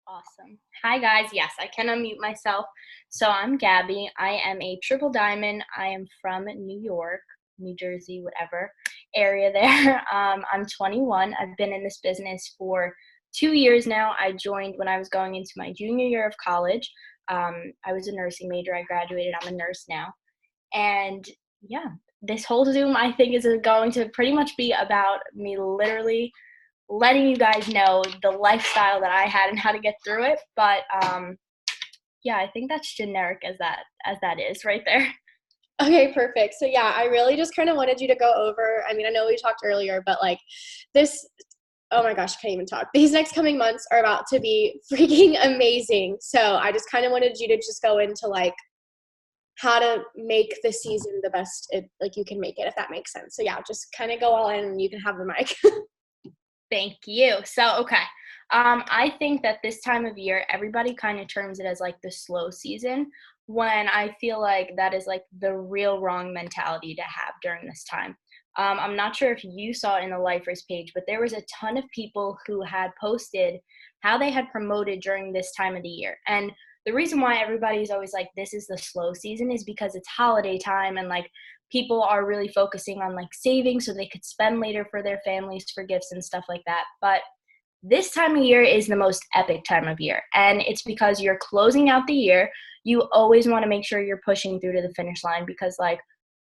Awesome. Hi, guys. Yes, I can unmute myself. So I'm Gabby. I am a triple diamond. I am from New York, New Jersey, whatever area there. I'm 21. I've been in this business for 2 years now. I joined when I was going into my junior year of college. I was a nursing major. I graduated. I'm a nurse now. And yeah, this whole Zoom, I think, is going to pretty much be about me literally letting you guys know the lifestyle that I had and how to get through it. But yeah, I think that's generic as that is right there. Okay, perfect. So yeah, I really just kind of wanted you to go over. I mean, I know we talked earlier, but like this, oh my gosh, I can't even talk. These next coming months are about to be freaking amazing. So I just kind of wanted you to just go into like how to make the season the best like you can make it, if that makes sense. So yeah, just kind of go all in and you can have the mic. Thank you. So, okay. I think that this time of year, everybody kind of terms it as like the slow season, when I feel like that is like the real wrong mentality to have during this time. I'm not sure if you saw in the Lifers page, but there was a ton of people who had posted how they had promoted during this time of the year. And the reason why everybody's always like, this is the slow season is because it's holiday time and like people are really focusing on like saving so they could spend later for their families for gifts and stuff like that. But this time of year is the most epic time of year. And it's because you're closing out the year. You always want to make sure you're pushing through to the finish line because, like,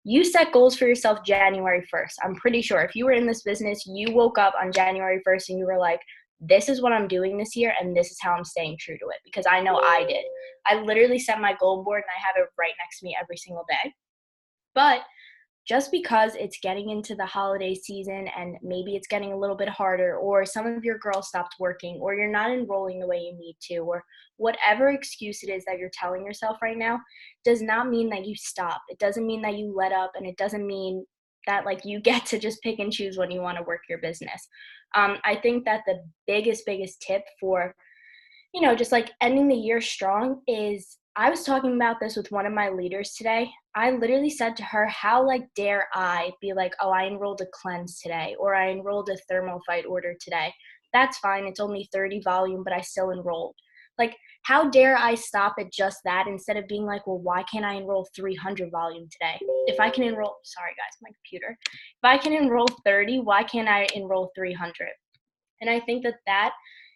you set goals for yourself January 1st. I'm pretty sure if you were in this business, you woke up on January 1st and you were like, this is what I'm doing this year and this is how I'm staying true to it, because I know I did. I literally set my goal board and I have it right next to me every single day. But just because it's getting into the holiday season and maybe it's getting a little bit harder, or some of your girls stopped working, or you're not enrolling the way you need to, or whatever excuse it is that you're telling yourself right now, does not mean that you stop. It doesn't mean that you let up, and it doesn't mean that like you get to just pick and choose when you want to work your business. I think that the biggest tip for just like ending the year strong is, I was talking about this with one of my leaders today. I literally said to her, how like dare I be like, oh, I enrolled a cleanse today, or I enrolled a thermal fight order today. That's fine. It's only 30 volume, but I still enrolled. Like, how dare I stop at just that instead of being like, well, why can't I enroll 300 volume today? If I can enroll, sorry guys, my computer. If I can enroll 30, why can't I enroll 300? And I think that that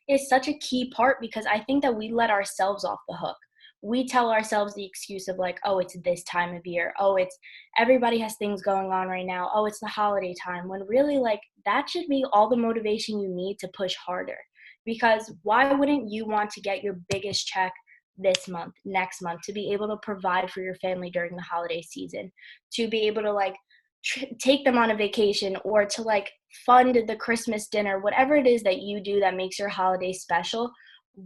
is such a key part, because I think that we let ourselves off the hook. We tell ourselves the excuse of like, oh, it's this time of year. Oh, it's everybody has things going on right now. Oh, it's the holiday time. When really, like, that should be all the motivation you need to push harder. Because why wouldn't you want to get your biggest check this month, next month, to be able to provide for your family during the holiday season, to be able to like take them on a vacation, or to like fund the Christmas dinner, whatever it is that you do that makes your holiday special?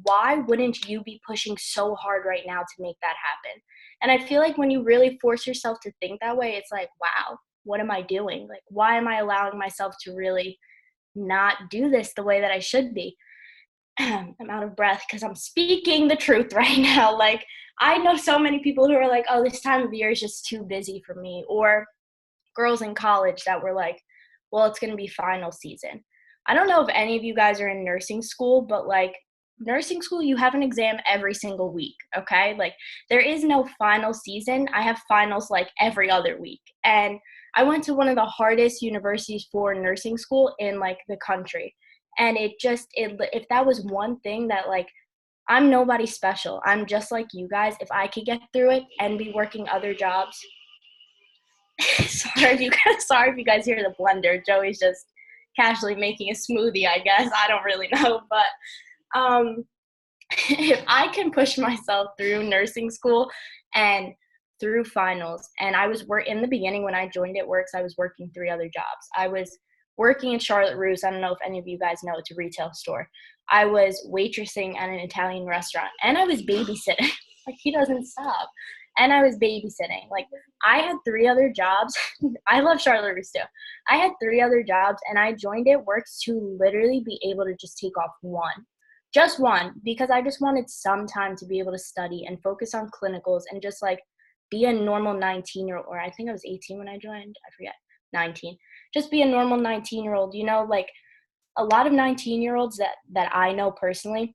Why wouldn't you be pushing so hard right now to make that happen? And I feel like when you really force yourself to think that way, it's like, wow, what am I doing? Like, why am I allowing myself to really not do this the way that I should be? I'm out of breath because I'm speaking the truth right now. Like, I know so many people who are like, oh, this time of year is just too busy for me. Or girls in college that were like, well, it's going to be final season. I don't know if any of you guys are in nursing school, but like, nursing school, you have an exam every single week, okay? Like, there is no final season. I have finals like every other week. And I went to one of the hardest universities for nursing school in like the country. And if that was one thing that like, I'm nobody special. I'm just like you guys. If I could get through it and be working other jobs, sorry if you guys hear the blender. Joey's just casually making a smoothie, I guess. I don't really know, but if I can push myself through nursing school and through finals, and in the beginning when I joined It Works, I was working three other jobs. I was working in Charlotte Russe. I don't know if any of you guys know, it's a retail store. I was waitressing at an Italian restaurant, and I was babysitting. Like, he doesn't stop. And I was babysitting. Like, I had three other jobs. I love Charlotte Russe too. I had three other jobs, and I joined It Works to literally be able to just take off one. Just one, because I just wanted some time to be able to study and focus on clinicals and just like be a normal 19-year-old, or I think I was 18 when I joined. I forget, 19. Just be a normal 19-year-old, like a lot of 19-year-olds that I know personally,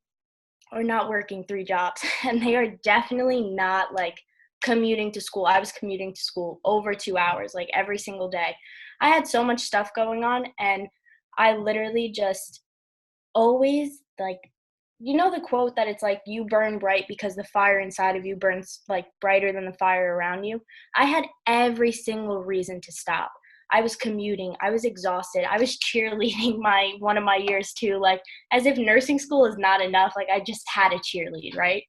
or not working 3 jobs. And they are definitely not like commuting to school. I was commuting to school over 2 hours, like every single day. I had so much stuff going on, and I literally just always like, you know the quote that it's like you burn bright because the fire inside of you burns like brighter than the fire around you. I had every single reason to stop. I was commuting, I was exhausted, I was cheerleading my one of my years too, like as if nursing school is not enough, like I just had a cheerlead, right?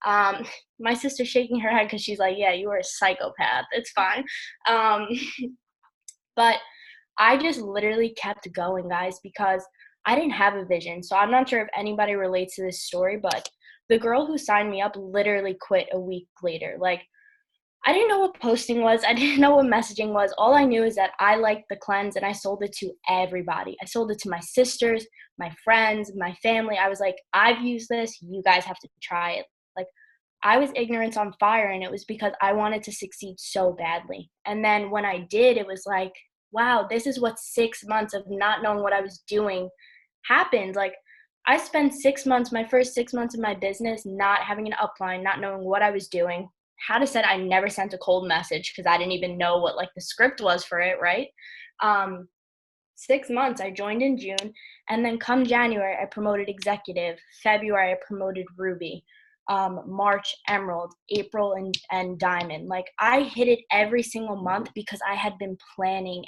um my sister's shaking her head because she's like, yeah, you are a psychopath, it's fine. um but I just literally kept going, guys, because I didn't have a vision. So I'm not sure if anybody relates to this story, but the girl who signed me up literally quit a week later. Like, I didn't know what posting was. I didn't know what messaging was. All I knew is that I liked the cleanse and I sold it to everybody. I sold it to my sisters, my friends, my family. I was like, I've used this. You guys have to try it. Like, I was ignorance on fire, and it was because I wanted to succeed so badly. And then when I did, it was like, wow, this is what 6 months of not knowing what I was doing happened. Like, I spent 6 months, my first 6 months of my business, not having an upline, not knowing what I was doing. How to said I never sent a cold message because I didn't even know what like the script was for it, right? Um, 6 months. I joined in June, and then come January, I promoted executive. February, I promoted Ruby. March, Emerald. April, and Diamond. Like I hit it every single month because I had been planning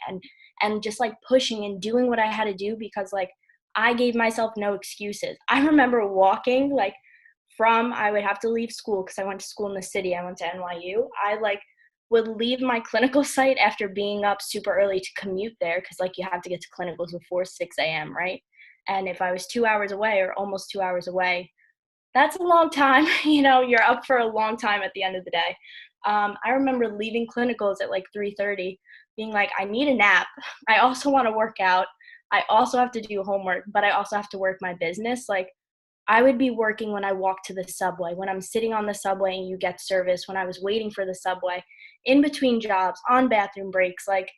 and just like pushing and doing what I had to do because like I gave myself no excuses. I remember walking like from I would have to leave school because I went to school in the city. I went to NYU. I like would leave my clinical site after being up super early to commute there because like you have to get to clinicals before 6 a.m., right? And if I was 2 hours away or almost 2 hours away, that's a long time. You know, you're up for a long time at the end of the day. I remember leaving clinicals at like 3:30, being like, I need a nap. I also want to work out. I also have to do homework, but I also have to work my business. Like I would be working when I walk to the subway, when I'm sitting on the subway and you get service, when I was waiting for the subway, in between jobs, on bathroom breaks. Like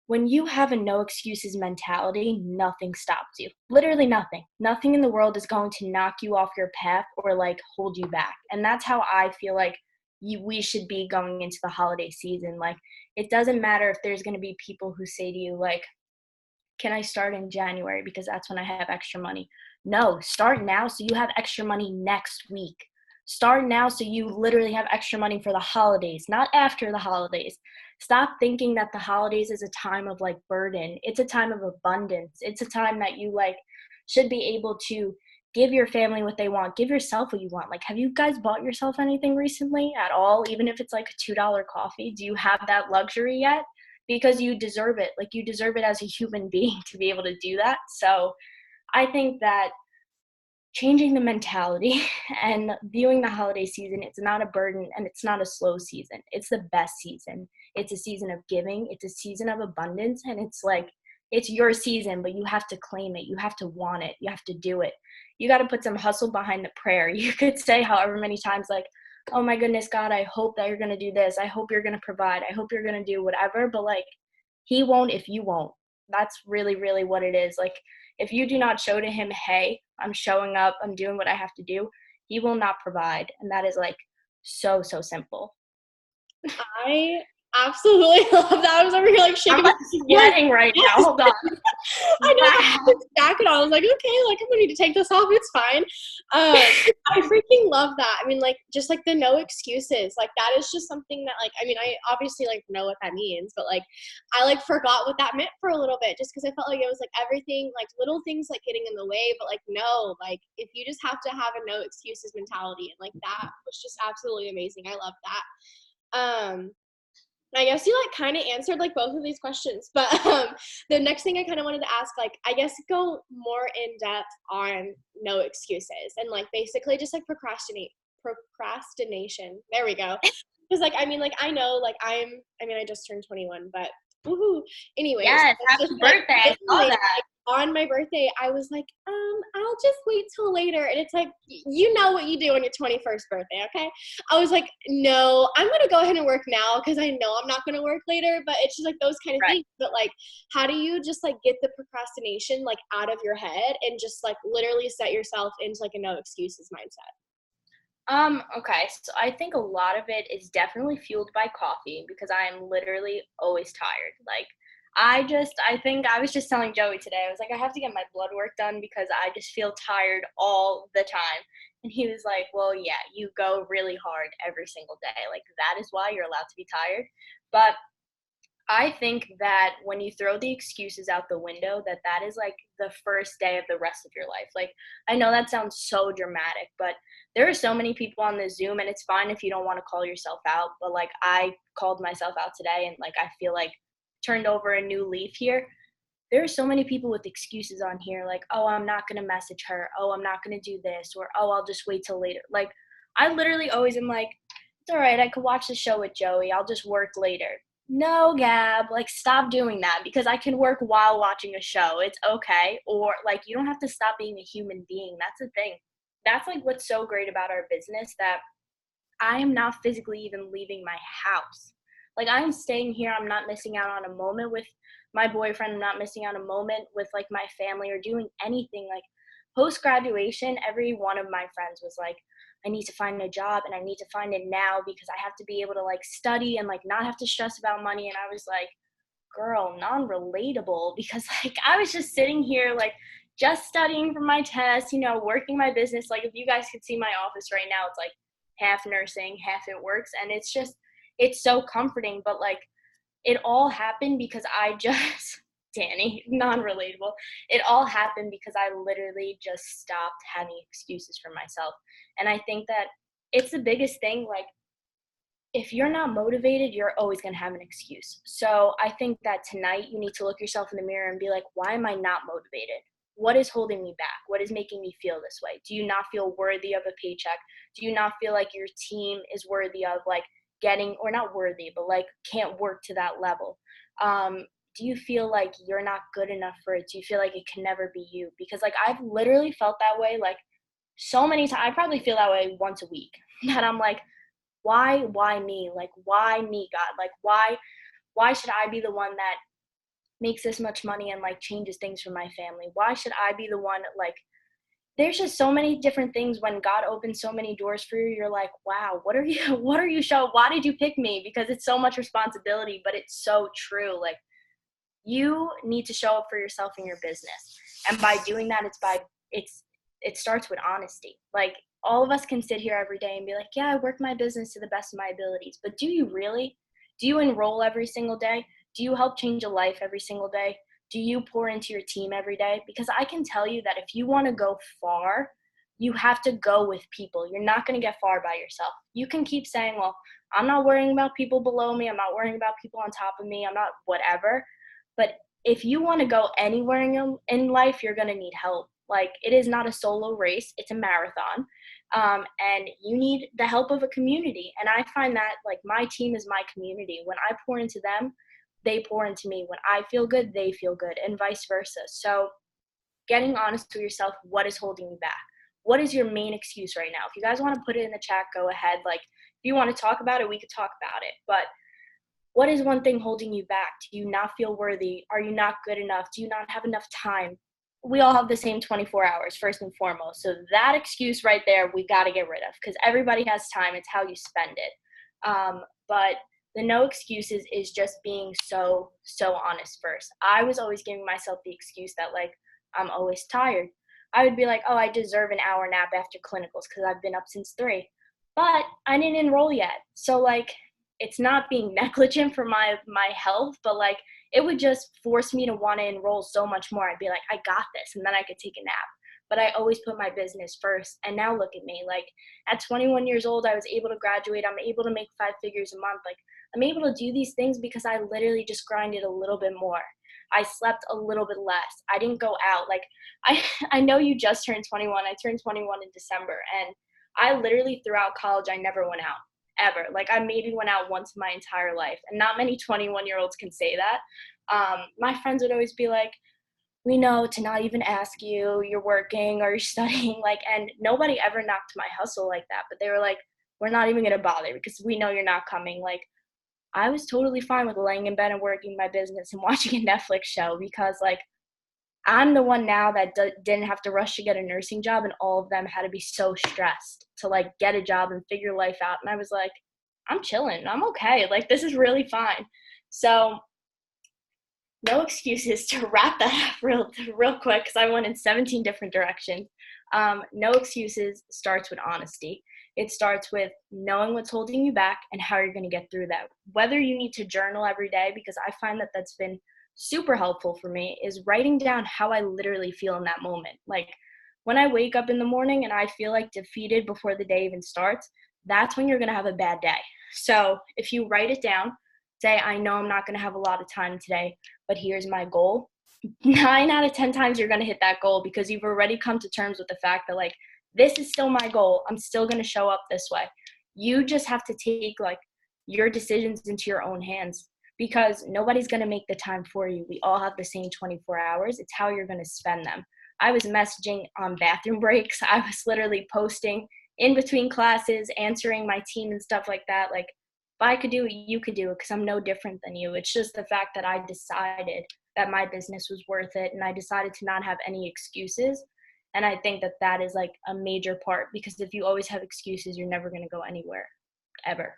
when you have a no excuses mentality, nothing stops you. Literally nothing. Nothing in the world is going to knock you off your path or like hold you back. And that's how I feel like we should be going into the holiday season. Like it doesn't matter if there's going to be people who say to you like, can I start in January because that's when I have extra money? No, start now so you have extra money next week. Start now so you literally have extra money for the holidays, not after the holidays. Stop thinking that the holidays is a time of like burden. It's a time of abundance. It's a time that you like should be able to give your family what they want, give yourself what you want. Like, have you guys bought yourself anything recently at all? Even if it's like a $2 coffee, do you have that luxury yet? Because you deserve it. Like you deserve it as a human being to be able to do that. So I think that changing the mentality and viewing the holiday season, it's not a burden and it's not a slow season. It's the best season. It's a season of giving, it's a season of abundance, and it's like it's your season, but you have to claim it. You have to want it. You have to do it. You got to put some hustle behind the prayer. You could say however many times like, "Oh my goodness, God, I hope that you're going to do this. I hope you're going to provide. I hope you're going to do whatever." But like he won't if you won't. That's really really what it is. Like if you do not show to him, hey, I'm showing up, I'm doing what I have to do, he will not provide. And that is like so, so simple. I absolutely love that. I was over here like I'm shaking my like sweating right now. yes. Hold on. I know I Wow. had this jacket on. I was like, okay, like I'm gonna need to take this off. It's fine. I freaking love that. I mean, like just like the no excuses. Like that is just something that like I mean, I obviously like know what that means, but like I like forgot what that meant for a little bit just because I felt like it was like everything, like little things like getting in the way, but like no, like if you just have to have a no excuses mentality and like that was just absolutely amazing. I love that. Um, I guess you like kind of answered like both of these questions, but the next thing I kind of wanted to ask, like, I guess go more in depth on no excuses and like basically just like procrastination. There we go. Because like I mean, like I know, like I mean, I just turned 21, but woohoo. Anyways, Yes, it's happy just like birthday. I saw literally, that. on my birthday, I was like, I'll just wait till later. And it's like, you know what you do on your 21st birthday, okay? I was like, no, I'm going to go ahead and work now because I know I'm not going to work later. But it's just like those kind of Right. things. But like, how do you just like get the procrastination like out of your head and just like literally set yourself into like a no excuses mindset? Okay, so I think a lot of it is definitely fueled by coffee because I am literally always tired. Like, I think I was just telling Joey today, I was like, I have to get my blood work done because I just feel tired all the time. And he was like, well, yeah, you go really hard every single day. Like, that is why you're allowed to be tired. But I think that when you throw the excuses out the window, that that is like the first day of the rest of your life. Like, I know that sounds so dramatic, but there are so many people on the Zoom, and it's fine if you don't want to call yourself out. But like, I called myself out today, and like, I feel like turned over a new leaf here. There are so many people with excuses on here, like, oh, I'm not going to message her. Oh, I'm not going to do this. Or, oh, I'll just wait till later. Like, I literally always am like, it's all right. I could watch the show with Joey. I'll just work later. No, Gab, like, stop doing that because I can work while watching a show. It's okay. Or, like, you don't have to stop being a human being. That's the thing. That's like what's so great about our business, that I am not physically even leaving my house. Like, I'm staying here. I'm not missing out on a moment with my boyfriend. I'm not missing out on a moment with like my family or doing anything. Like, post graduation, every one of my friends was like, I need to find a job and I need to find it now because I have to be able to like study and like not have to stress about money. And I was like, girl, non-relatable, because like I was just sitting here like just studying for my test, working my business. Like, if you guys could see my office right now, it's like half nursing, half it works, and it's so comforting. But like, it all happened because I just Danny, non-relatable. It all happened because I literally just stopped having excuses for myself. And I think that it's the biggest thing. Like, if you're not motivated, you're always going to have an excuse. So I think that tonight you need to look yourself in the mirror and be like, why am I not motivated? What is holding me back? What is making me feel this way? Do you not feel worthy of a paycheck? Do you not feel like your team is worthy of like getting, or not worthy, but like can't work to that level? Um, do you feel like you're not good enough for it? Do you feel like it can never be you? Because like I've literally felt that way like so many times. I probably feel that way once a week that I'm like, why me? Like, why me, God? Like, why should I be the one that makes this much money and like changes things for my family? Why should I be the one? Like, there's just so many different things. When God opens so many doors for you, you're like, wow, what are you what are you showing? Why did you pick me? Because it's so much responsibility, but it's so true. Like, you need to show up for yourself in your business. And by doing that, it starts with honesty. Like, all of us can sit here every day and be like, yeah, I work my business to the best of my abilities. But do you really? Do you enroll every single day? Do you help change a life every single day? Do you pour into your team every day? Because I can tell you that if you want to go far, you have to go with people. You're not going to get far by yourself. You can keep saying, well, I'm not worrying about people below me. I'm not worrying about people on top of me. I'm not whatever. But if you want to go anywhere in life, you're going to need help. Like, it is not a solo race, it's a marathon. And you need the help of a community. And I find that like my team is my community. When I pour into them, they pour into me. When I feel good, they feel good, and vice versa. So getting honest with yourself, what is holding you back? What is your main excuse right now? If you guys want to put it in the chat, go ahead. Like, if you want to talk about it, we could talk about it. But what is one thing holding you back? Do you not feel worthy? Are you not good enough? Do you not have enough time? We all have the same 24 hours, first and foremost. So that excuse right there, we got to get rid of, because everybody has time. It's how you spend it. But the no excuses is just being so honest first. I was always giving myself the excuse that, like, I'm always tired. I would be like, oh, I deserve an hour nap after clinicals because I've been up since 3. But I didn't enroll yet. So, like, it's not being negligent for my health, but like it would just force me to want to enroll so much more. I'd be like, I got this, and then I could take a nap. But I always put my business first. And now look at me. Like, at 21 years old, I was able to graduate. I'm able to make 5 figures a month. Like, I'm able to do these things because I literally just grinded a little bit more. I slept a little bit less. I didn't go out. Like, I I know you just turned 21. I turned 21 in December, and I literally throughout college I never went out ever. Like, I maybe went out once in my entire life, and not many 21-year-olds can say that. My friends would always be like, we know to not even ask you, you're working or you're studying, like, and nobody ever knocked my hustle like that, but they were like, we're not even gonna bother because we know you're not coming. Like, I was totally fine with laying in bed and working my business and watching a Netflix show because, like, I'm the one now that didn't have to rush to get a nursing job, and all of them had to be so stressed to, like, get a job and figure life out, and I was like, "I'm chilling, I'm okay, like, this is really fine." So, no excuses to wrap that up real quick because I went in 17 different directions. No excuses starts with honesty. It starts with knowing what's holding you back and how you're going to get through that. Whether you need to journal every day, because I find that that's been super helpful for me, is writing down how I literally feel in that moment. Like when I wake up in the morning and I feel like defeated before the day even starts, that's when you're going to have a bad day. So if you write it down, say, I know I'm not going to have a lot of time today, but here's my goal. 9 out of 10 times you're going to hit that goal because you've already come to terms with the fact that, like, this is still my goal. I'm still going to show up this way. You just have to take, like, your decisions into your own hands because nobody's going to make the time for you. We all have the same 24 hours. It's how you're going to spend them. I was messaging on bathroom breaks. I was literally posting in between classes, answering my team and stuff like that. Like, if I could do it, you could do it because I'm no different than you. It's just the fact that I decided that my business was worth it and I decided to not have any excuses. And I think that that is like a major part because if you always have excuses, you're never going to go anywhere ever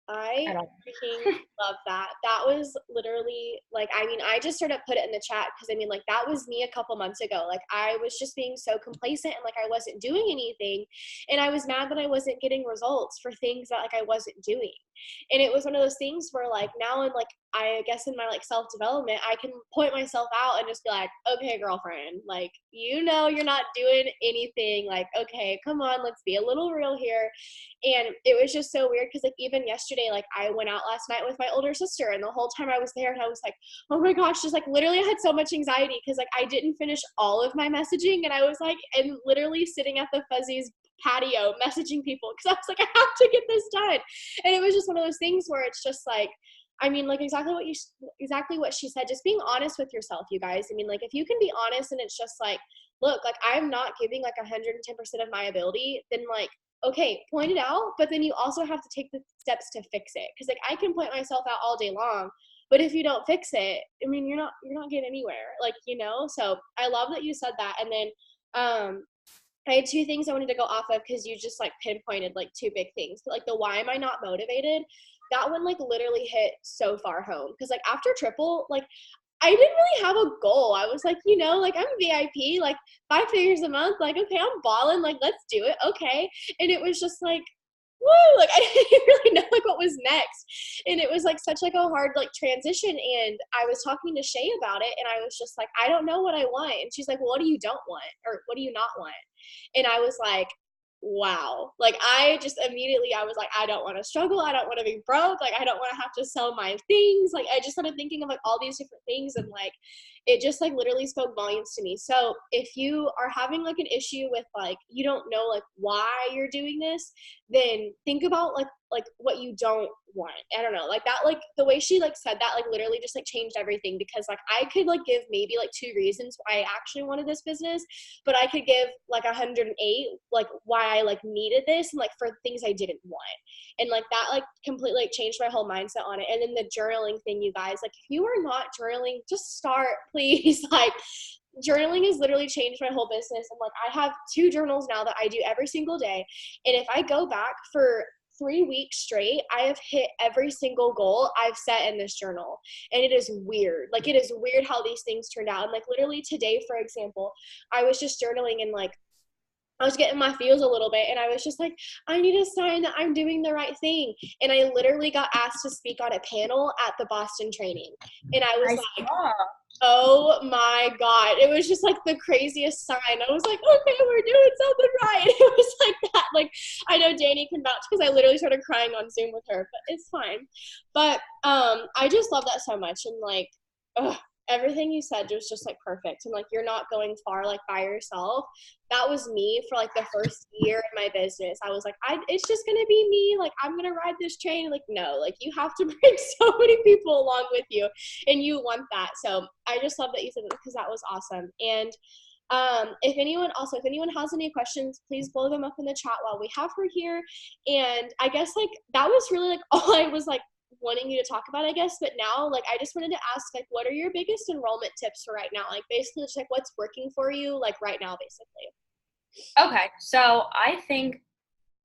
I at all. freaking love that. That was literally like, I mean, I just sort of put it in the chat because I mean, like, that was me a couple months ago. Like, I was just being so complacent and like I wasn't doing anything. And I was mad that I wasn't getting results for things that like I wasn't doing. And it was one of those things where like now I'm like, I guess in my like self development, I can point myself out and just be like, okay, girlfriend, like, you know, you're not doing anything. Like, okay, come on, let's be a little real here. And it was just so weird because like even yesterday, like I went out last night with my older sister and the whole time I was there and I was like, oh my gosh, just like literally I had so much anxiety because like I didn't finish all of my messaging and I was like, and literally sitting at the Fuzzies patio messaging people because I was like, I have to get this done. And it was just one of those things where it's just like, I mean, like exactly what she said, just being honest with yourself, you guys. I mean, like if you can be honest and it's just like, look, like I'm not giving like 110% of my ability, then like, okay, point it out, but then you also have to take the steps to fix it. Cause like I can point myself out all day long, but if you don't fix it, I mean, you're not getting anywhere. Like, you know, so I love that you said that. And then, I had two things I wanted to go off of because you just like pinpointed like two big things. But, like the why am I not motivated? That one like literally hit so far home because like after triple, like I didn't really have a goal. I was like, you know, like I'm VIP, like 5 figures a month. Like, okay, I'm balling. Like, let's do it. Okay. And it was just like, woo, like I didn't really know like what was next. And it was like such like a hard like transition. And I was talking to Shay about it and I was just like, I don't know what I want. And she's like, well, what do you don't want? Or what do you not want? And I was like, wow. Like I just immediately I was like, I don't want to struggle. I don't want to be broke. Like I don't want to have to sell my things. Like I just started thinking of like all these different things and like it just like literally spoke volumes to me. So if you are having like an issue with like you don't know like why you're doing this, then think about like what you don't want. I don't know, like that, like the way she like said that like literally just like changed everything because like I could like give maybe like two reasons why I actually wanted this business, but I could give like 108 like why I like needed this and like for things I didn't want. And like that like completely like changed my whole mindset on it. And then the journaling thing, you guys, like if you are not journaling, just start, please. Like journaling has literally changed my whole business. And like I have 2 journals now that I do every single day. And if I go back for 3 weeks straight, I have hit every single goal I've set in this journal. And it is weird. Like it is weird how these things turned out. And like literally today, for example, I was just journaling and like I was getting my feels a little bit and I was just like, I need a sign that I'm doing the right thing. And I literally got asked to speak on a panel at the Boston training. And I was I like, saw. oh my God. It was just like the craziest sign. I was like, okay, we're doing something right. It was like that. Like, I know Danny can vouch because I literally started crying on Zoom with her, but it's fine. But I just love that so much. And like, ugh, everything you said was just like perfect. And like, you're not going far like by yourself. That was me for like the first year in my business. I was like, it's just gonna be me. Like, I'm gonna ride this train. Like, no, like you have to bring so many people along with you, and you want that. So I just love that you said that, because that was awesome. And if anyone has any questions, please blow them up in the chat while we have her here. And I guess like that was really like all I was like wanting you to talk about, I guess. But now, like, I just wanted to ask, like, what are your biggest enrollment tips for right now? Like, basically just like what's working for you, like right now, basically. Okay, so I think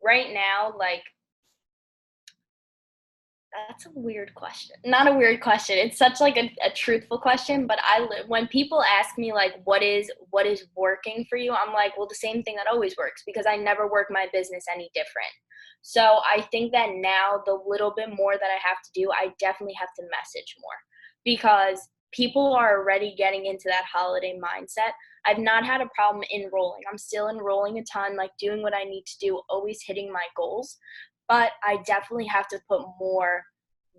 right now, like, that's a weird question. Not a weird question. It's such like a truthful question, but when people ask me like what is working for you, I'm like, well, the same thing that always works, because I never work my business any different. So I think that now the little bit more that I have to do, I definitely have to message more, because people are already getting into that holiday mindset. I've not had a problem enrolling. I'm still enrolling a ton, like doing what I need to do, always hitting my goals, but I definitely have to put more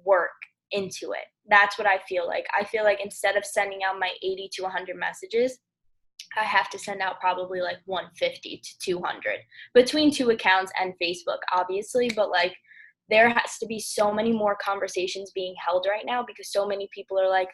work into it. That's what I feel like. I feel like instead of sending out my 80 to 100 messages, I have to send out probably like 150 to 200 between two accounts and Facebook, obviously. But like, there has to be so many more conversations being held right now, because so many people are like,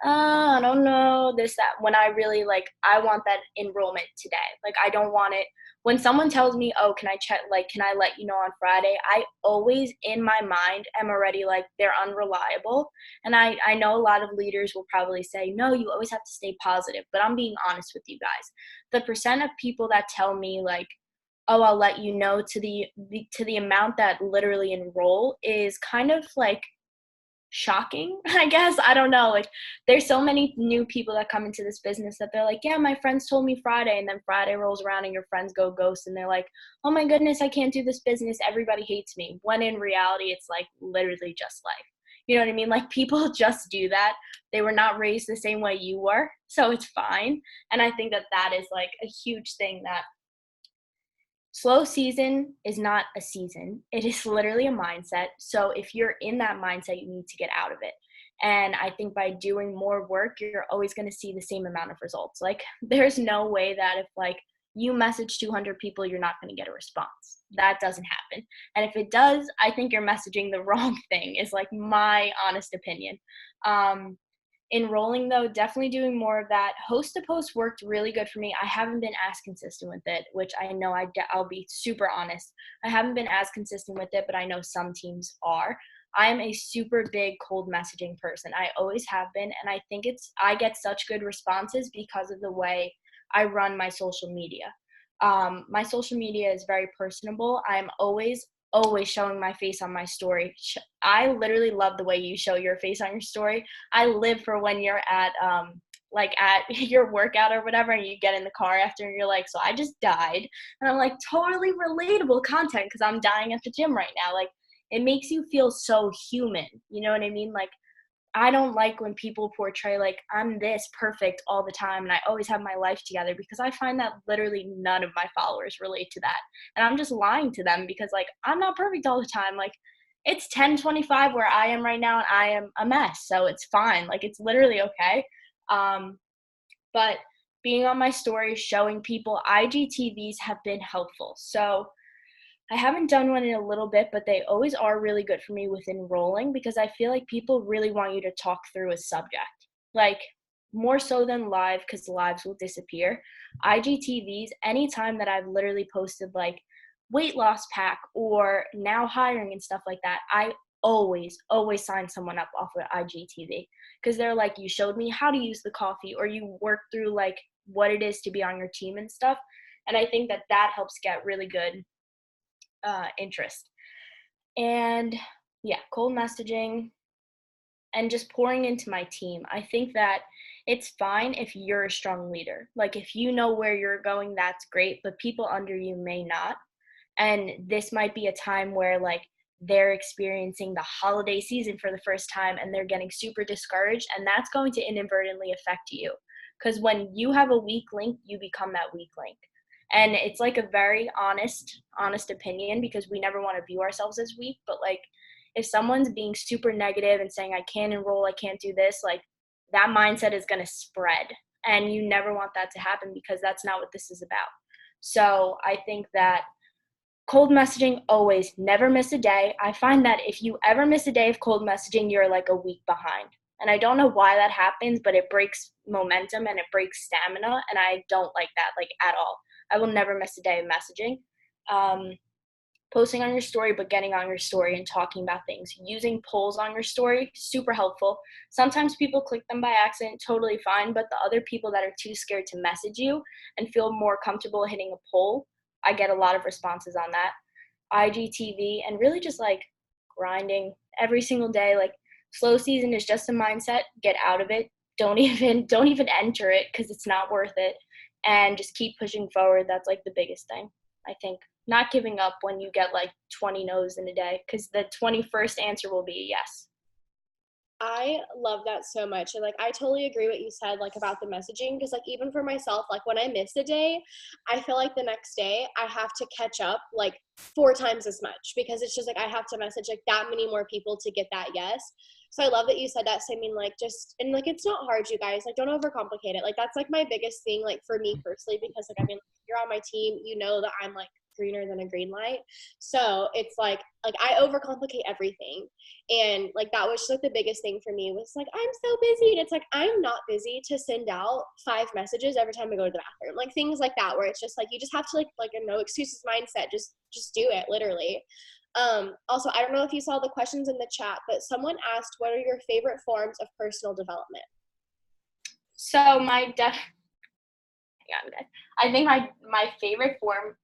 I don't know, this, that. When I really like, I want that enrollment today. Like, I don't want it. When someone tells me, oh, can I check, like, can I let you know on Friday? I always in my mind am already like, they're unreliable. And I know a lot of leaders will probably say, no, you always have to stay positive. But I'm being honest with you guys. The percent of people that tell me like, oh, I'll let you know, to the amount that literally enroll is kind of like shocking, I guess. I don't know. Like, there's so many new people that come into this business that they're like, yeah, my friends told me Friday, and then Friday rolls around and your friends go ghost and they're like, oh my goodness, I can't do this business. Everybody hates me. When in reality, it's like literally just life. You know what I mean? Like, people just do that. They were not raised the same way you were, so it's fine. And I think that that is like a huge thing, that slow season is not a season. It is literally a mindset. So if you're in that mindset, you need to get out of it. And I think by doing more work, you're always going to see the same amount of results. Like, there's no way that if like you message 200 people, you're not going to get a response. That doesn't happen. And if it does, I think you're messaging the wrong thing, is like my honest opinion. Um, Enrolling, though, definitely doing more of that. Host to post worked really good for me. I haven't been as consistent with it, which I know I'll be super honest. I haven't been as consistent with it, but I know some teams are. I am a super big cold messaging person. I always have been, and I think I get such good responses because of the way I run my social media. My social media is very personable. I'm always showing my face on my story. I literally love the way you show your face on your story. I live for when you're at like at your workout or whatever, and you get in the car after and you're like, so I just died. And I'm like, totally relatable content, because I'm dying at the gym right now. Like, it makes you feel so human. You know what I mean? Like, I don't like when people portray like I'm this perfect all the time and I always have my life together, because I find that literally none of my followers relate to that. And I'm just lying to them, because like, I'm not perfect all the time. Like, it's 10:25 where I am right now and I am a mess. So it's fine. Like, it's literally okay. Um, but being on my stories, showing people, IGTVs have been helpful. So I haven't done one in a little bit, but they always are really good for me with enrolling, because I feel like people really want you to talk through a subject. Like, more so than live, because lives will disappear. IGTVs, anytime that I've literally posted like weight loss pack or now hiring and stuff like that, I always sign someone up off of IGTV, because they're like, you showed me how to use the coffee, or you work through like what it is to be on your team and stuff. And I think that that helps get really good interest. And yeah, cold messaging and just pouring into my team. I think that it's fine if you're a strong leader. Like, if you know where you're going, that's great, but people under you may not. And this might be a time where like they're experiencing the holiday season for the first time and they're getting super discouraged, and that's going to inadvertently affect you, because when you have a weak link, you become that weak link. And it's like a very honest opinion, because we never want to view ourselves as weak, but like, if someone's being super negative and saying I can't enroll, I can't do this, like, that mindset is going to spread. And you never want that to happen because that's not what this is about. So I think that cold messaging, always, never miss a day. I find that if you ever miss a day of cold messaging, you're like a week behind. And I don't know why that happens, but it breaks momentum and it breaks stamina. And I don't like that, like, at all. I will never miss a day of messaging. Um, Posting on your story, but getting on your story and talking about things. Using polls on your story, super helpful. Sometimes people click them by accident, totally fine, but the other people that are too scared to message you and feel more comfortable hitting a poll, I get a lot of responses on that. IGTV, and really just like grinding every single day. Like, slow season is just a mindset. Get out of it. Don't even enter it because it's not worth it. And just keep pushing forward. That's like the biggest thing, I think. Not giving up when you get like 20 no's in a day, because the 21st answer will be a yes. I love that so much. And like I totally agree what you said like about the messaging, because like even for myself, like when I miss a day, I feel like the next day I have to catch up like 4 times as much, because it's just like I have to message like that many more people to get that yes. So I love that you said that. So I mean like just, and like it's not hard, you guys, like don't overcomplicate it. Like that's like my biggest thing like for me personally, because like I mean you're on my team, you know that I'm like greener than a green light. So it's like I overcomplicate everything. And like that was just like the biggest thing for me was like I'm so busy, and it's like I'm not busy to send out 5 messages every time I go to the bathroom, like things like that, where it's just like you just have to like a no excuses mindset, just do it literally. Also, I don't know if you saw the questions in the chat, but someone asked what are your favorite forms of personal development. So I think my favorite form,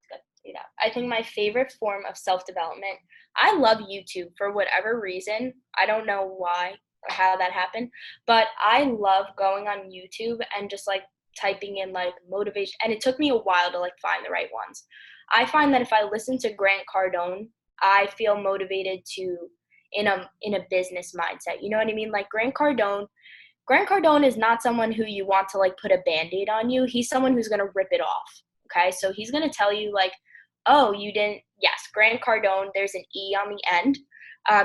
I think my favorite form of self-development, I love YouTube for whatever reason. I don't know why or how that happened, but I love going on YouTube and just like typing in like motivation. And it took me a while to like find the right ones. I find that if I listen to Grant Cardone, I feel motivated to in a business mindset. You know what I mean? Like Grant Cardone is not someone who you want to like put a band-aid on you. He's someone who's going to rip it off. Okay. So he's going to tell you like, oh, you didn't. Yes, Grant Cardone, there's an E on the end.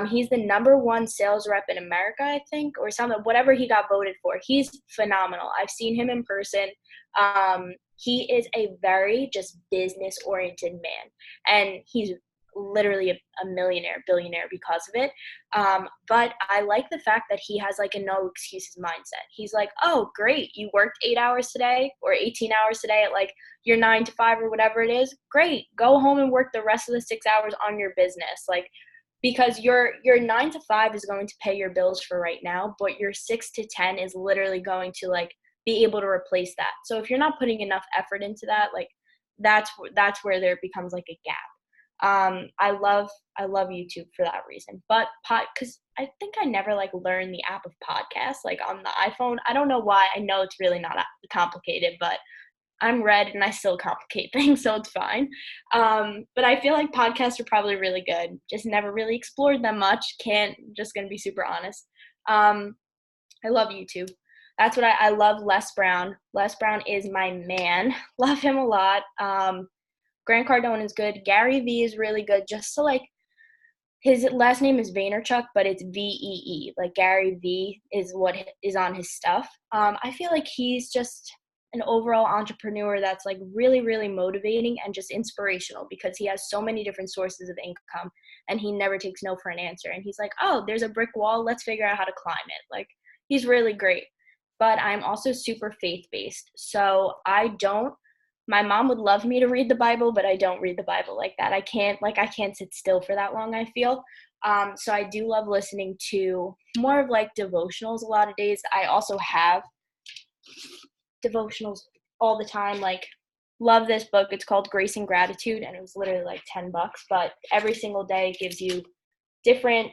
He's the #1 sales rep in America, I think, or something, whatever he got voted for. He's phenomenal. I've seen him in person. He is a very just business oriented man, and he's literally a millionaire, billionaire because of it. But I like the fact that he has like a no excuses mindset. He's like, oh, great, you worked 8 hours today or 18 hours today at like your 9 to 5 or whatever it is. Great, go home and work the rest of the 6 hours on your business. Like, because your 9 to 5 is going to pay your bills for right now, but your 6 to 10 is literally going to like be able to replace that. So if you're not putting enough effort into that, like that's where there becomes like a gap. I love YouTube for that reason. But because I think I never like learned the app of podcasts like on the iPhone. I don't know why. I know it's really not complicated, but I'm red and I still complicate things, so it's fine. But I feel like podcasts are probably really good. Just never really explored them much. Just gonna be super honest. I love YouTube. That's what I love. Les Brown. Les Brown is my man. Love him a lot. Grant Cardone is good. Gary Vee is really good. Just so like his last name is Vaynerchuk, but it's VEE. Like Gary Vee is what is on his stuff. I feel like he's just an overall entrepreneur that's like really, really motivating and just inspirational because he has so many different sources of income and he never takes no for an answer. And he's like, oh, there's a brick wall. Let's figure out how to climb it. Like he's really great. But I'm also super faith-based. So my mom would love me to read the Bible, but I don't read the Bible like that. I can't sit still for that long, I feel. So I do love listening to more of like devotionals a lot of days. I also have devotionals all the time. Like, love this book. It's called Grace and Gratitude, and it was literally like $10, but every single day it gives you different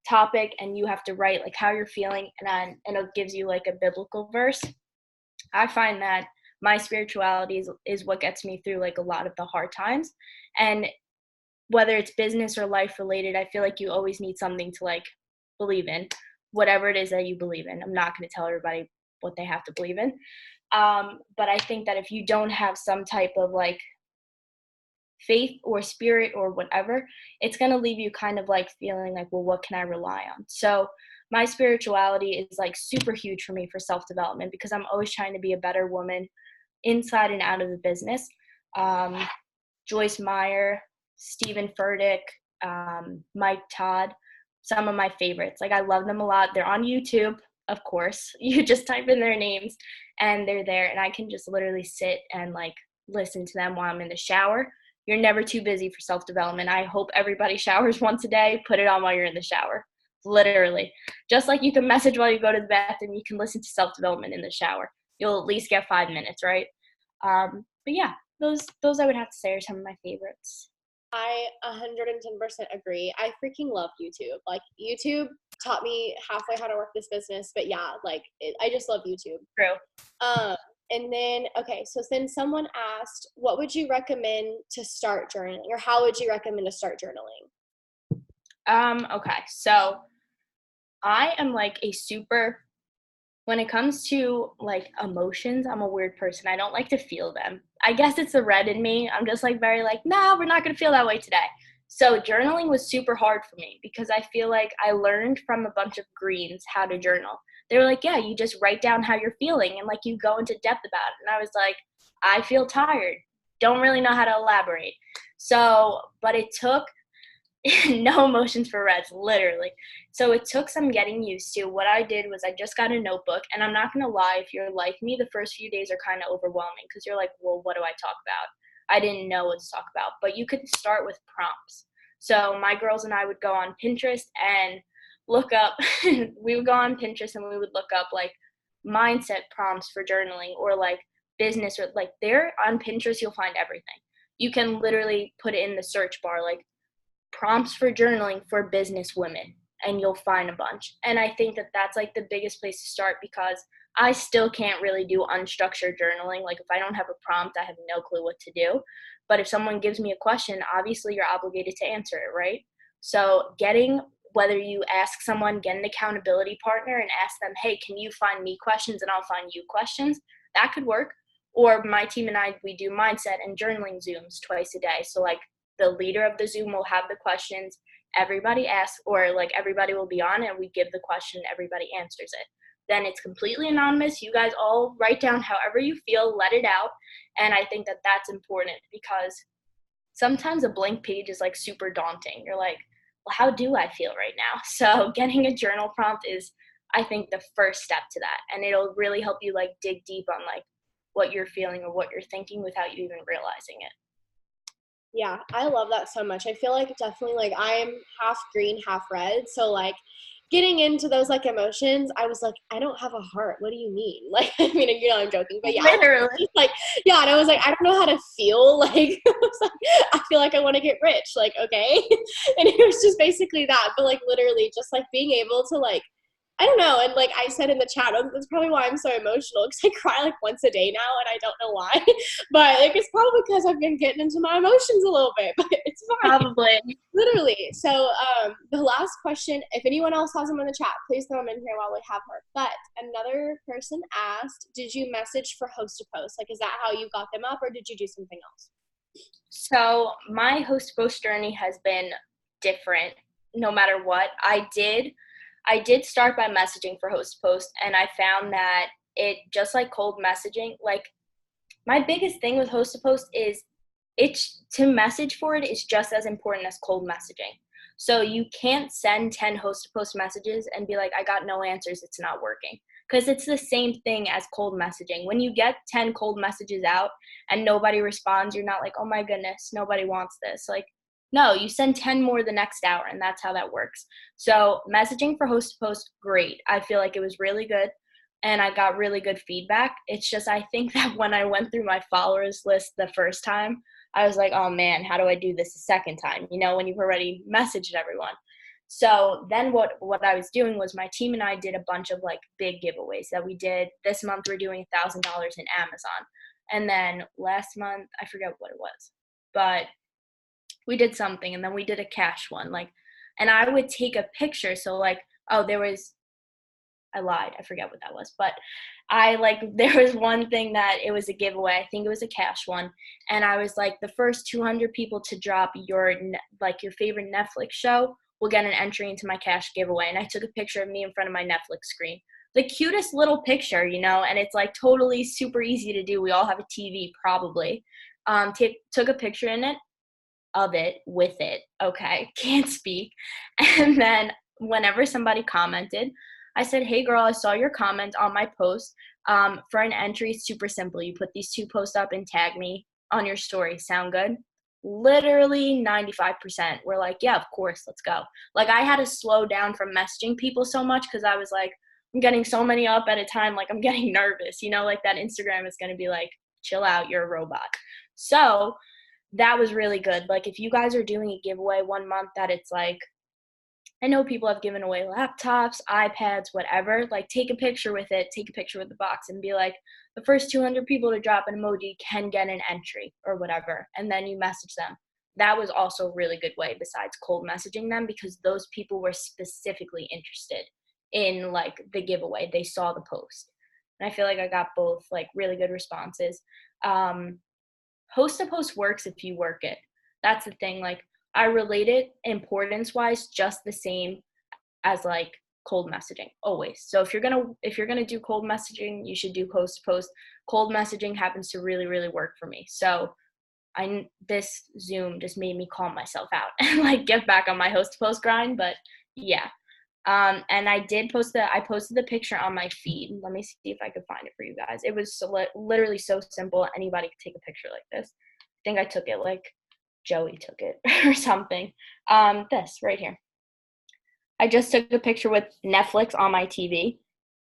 topic and you have to write like how you're feeling, and it gives you like a biblical verse. I find that my spirituality is what gets me through like a lot of the hard times. And whether it's business or life related, I feel like you always need something to like believe in, whatever it is that you believe in. I'm not going to tell everybody what they have to believe in. But I think that if you don't have some type of like faith or spirit or whatever, it's going to leave you kind of like feeling like, well, what can I rely on? So my spirituality is like super huge for me for self-development because I'm always trying to be a better woman inside and out of the business. Um, Joyce Meyer, Stephen Furtick, Mike Todd, some of my favorites. Like I love them a lot. They're on YouTube, of course. You just type in their names and they're there, and I can just literally sit and like listen to them while I'm in the shower. You're never too busy for self-development. I hope everybody showers once a day. Put it on while you're in the shower. Literally. Just like you can message while you go to the bathroom, you can listen to self-development in the shower. You'll at least get 5 minutes, right? But yeah, those I would have to say are some of my favorites. I 110% agree. I freaking love YouTube. Like YouTube taught me halfway how to work this business, but yeah, like I just love YouTube. True. Um, and then, okay, so then someone asked, what would you recommend to start journaling, or how would you recommend to start journaling? Okay, so I am like a super when it comes to like emotions, I'm a weird person. I don't like to feel them. I guess it's the red in me. I'm just like very like, nah, we're not gonna feel that way today. So journaling was super hard for me because I feel like I learned from a bunch of greens how to journal. They were like, yeah, you just write down how you're feeling and like you go into depth about it. And I was like, I feel tired. Don't really know how to elaborate. So, but it took no emotions for reds, literally. So it took some getting used to. What I did was I just got a notebook, and I'm not gonna lie, if you're like me, the first few days are kind of overwhelming because you're like, well, what do I talk about? I didn't know what to talk about, but you could start with prompts. So my girls and I would go on Pinterest and look up, we would go on Pinterest and we would look up like mindset prompts for journaling or like business or like there on Pinterest, you'll find everything. You can literally put it in the search bar, like prompts for journaling for business women, and you'll find a bunch. And I think that that's like the biggest place to start because I still can't really do unstructured journaling. Like if I don't have a prompt, I have no clue what to do. But if someone gives me a question, obviously you're obligated to answer it, right? So getting whether you ask someone, get an accountability partner and ask them, hey, can you find me questions and I'll find you questions? That could work. Or my team and I, we do mindset and journaling Zooms twice a day. So like the leader of the Zoom will have the questions, everybody asks, or like everybody will be on and we give the question, everybody answers it. Then it's completely anonymous. You guys all write down however you feel, let it out. And I think that that's important because sometimes a blank page is like super daunting. You're like, well, how do I feel right now? So getting a journal prompt is, I think, the first step to that. And it'll really help you like dig deep on like what you're feeling or what you're thinking without you even realizing it. Yeah, I love that so much. I feel like definitely like I'm half green, half red. So like getting into those like emotions, I was like, I don't have a heart. What do you mean? Like, I mean, you know, I'm joking, but yeah, Literally. just like, yeah. And I was like, I don't know how to feel. Like, I was like, I feel like I want to get rich. Like, okay. And it was just basically that. But like literally just like being able to like, I don't know. And like I said in the chat, that's probably why I'm so emotional because I cry like once a day now and I don't know why. But like, it's probably because I've been getting into my emotions a little bit, but it's fine. Probably. Literally. So the last question, if anyone else has them in the chat, please throw them in here while we have her. But another person asked, did you message for host to post? Like, is that how you got them up or did you do something else? So my host post journey has been different no matter what. I did start by messaging for host post and I found that it just like cold messaging, like my biggest thing with host to post is it's to message for it is just as important as cold messaging. So you can't send 10 host to post messages and be like, I got no answers, it's not working. Because it's the same thing as cold messaging. When you get 10 cold messages out and nobody responds, you're not like, oh my goodness, nobody wants this. Like, no, you send 10 more the next hour, and that's how that works. So messaging for host to post, great. I feel like it was really good and I got really good feedback. It's just I think that when I went through my followers list the first time, I was like, oh man, how do I do this a second time? You know, when you've already messaged everyone. So then what I was doing was my team and I did a bunch of like big giveaways that we did. This month we're doing $1,000 in Amazon. And then last month, I forget what it was, but we did something and then we did a cash one. Like, and I would take a picture. So like, oh, I lied. I forget what that was. But I like, there was one thing that it was a giveaway. I think it was a cash one. And I was like, the first 200 people to drop your, like your favorite Netflix show will get an entry into my cash giveaway. And I took a picture of me in front of my Netflix screen. The cutest little picture, and it's like totally super easy to do. We all have a TV probably. Took a picture in it of it with it. Okay, can't speak. And then whenever somebody commented, I said, "Hey girl, I saw your comment on my post. For an entry, it's super simple. You put these 2 posts up and tag me on your story. Sound good?" Literally 95% were like, "Yeah, of course, let's go." Like, I had to slow down from messaging people so much because I was like, I'm getting so many up at a time, like I'm getting nervous, like that Instagram is going to be like, chill out, you're a robot. So that was really good. Like, if you guys are doing a giveaway one month that it's like, I know people have given away laptops, iPads, whatever. Like, take a picture with it, take a picture with the box, and be like, the first 200 people to drop an emoji can get an entry or whatever. And then you message them. That was also a really good way besides cold messaging them, because those people were specifically interested in like the giveaway. They saw the post. And I feel like I got both like really good responses. Host to post works if you work it. That's the thing. Like, I relate it importance wise just the same as like cold messaging always. So if you're gonna do cold messaging, you should do host to post. Cold messaging happens to really, really work for me. So this Zoom just made me calm myself out and like get back on my host to post grind. But yeah. And I posted the picture on my feed. Let me see if I could find it for you guys. It was literally so simple. Anybody could take a picture like this. I think I took it like Joey took it or something. This right here. I just took a picture with Netflix on my TV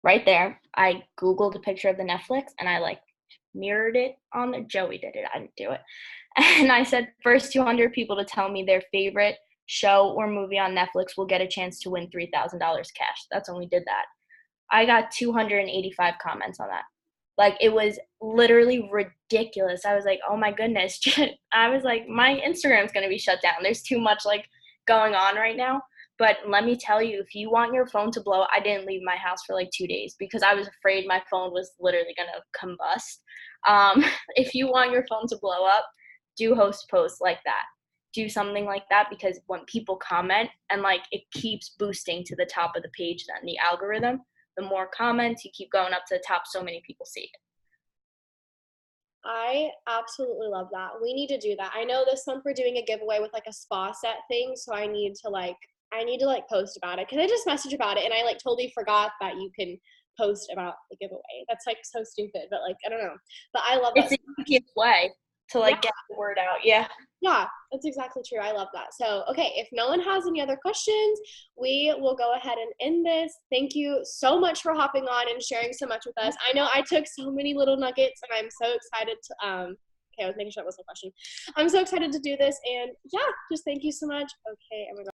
right there. I Googled a picture of the Netflix and I like mirrored it on the Joey did it. I didn't do it. And I said, first 200 people to tell me their favorite show or movie on Netflix will get a chance to win $3,000 cash. That's when we did that. I got 285 comments on that. Like, it was literally ridiculous. I was like, oh my goodness. I was like, my Instagram's going to be shut down. There's too much like going on right now. But let me tell you, if you want your phone to blow, I didn't leave my house for like 2 days because I was afraid my phone was literally going to combust. If you want your phone to blow up, do host posts like that. Do something like that, because when people comment and like it keeps boosting to the top of the page, then the algorithm, the more comments you keep going up to the top, so many people see it. I absolutely love that. We need to do that. I know this month we're doing a giveaway with like a spa set thing, so I need to post about it. Can I just message about it? And I like totally forgot that you can post about the giveaway. That's like so stupid, but like I don't know. But I love that It's so the easiest way to much. like get the word out. Yeah. Yeah, that's exactly true. I love that. So, okay, if no one has any other questions, we will go ahead and end this. Thank you so much for hopping on and sharing so much with us. I know I took so many little nuggets, and I'm so excited to. Okay, I was making sure that wasn't a question. I'm so excited to do this, and yeah, just thank you so much. Okay, I'm gonna go.